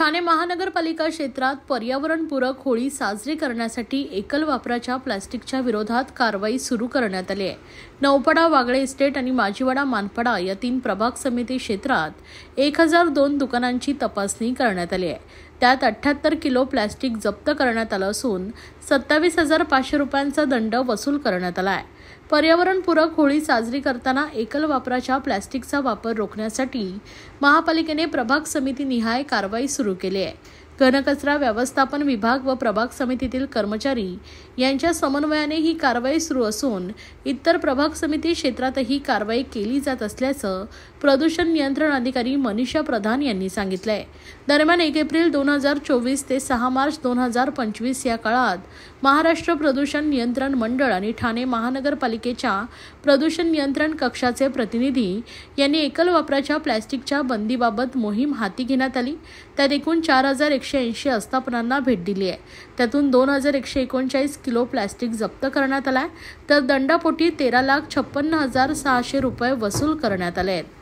ठाणे महानगरपालिका क्षेत्रात पर्यावरणपूरक होळी साजरी करण्यासाठी एकल वापराच्या प्लास्टिकच्या विरोधात कारवाई सुरू करण्यात आली आहे। नौपाडा, वागळे इस्टेट आणि माजीवाडा, मानपाडा या 3 प्रभाग समिती क्षेत्रात 1002 दुकानांची तपासणी करण्यात आली आहे। त्यात 78 किलो प्लास्टिक जप्त करण्यात आलं असून 27,500 रुपयांचा दंड वसूल करण्यात आला आहे। पर्यावरणपूरक होळी साजरी करताना एकल वापराच्या प्लास्टिकचा वापर रोखण्यासाठी महापालिकेने प्रभाग समिती निहाय कारवाई सुरू केली आहे। घनकचरा व्यवस्थापन विभाग व प्रभाग समितीतील कर्मचारी यांच्या समन्वयाने ही कारवाई सुरू असून इतर प्रभाग समिती क्षेत्रातही कारवाई केली जात असल्याचं प्रदूषण नियंत्रण अधिकारी मनीषा प्रधान यांनी सांगितलंय। दरम्यान 1 एप्रिल 2024 ते 6 मार्च 2025 या काळात महाराष्ट्र प्रदूषण नियंत्रण मंडळ आणि ठाणे महानगरपालिकेच्या प्रदूषण नियंत्रण कक्षाचे प्रतिनिधी यांनी एकल वापराच्या प्लास्टिकच्या बंदीबाबत मोहीम हाती घेण्यात आली। त्यात एकूण 4180 आस्थापनांना भेट दिली आहे। त्यातून 2139 किलो प्लास्टिक जप्त करण्यात आलाय, तर दंडापोटी 13,56,600 रुपये वसूल करण्यात आले आहेत।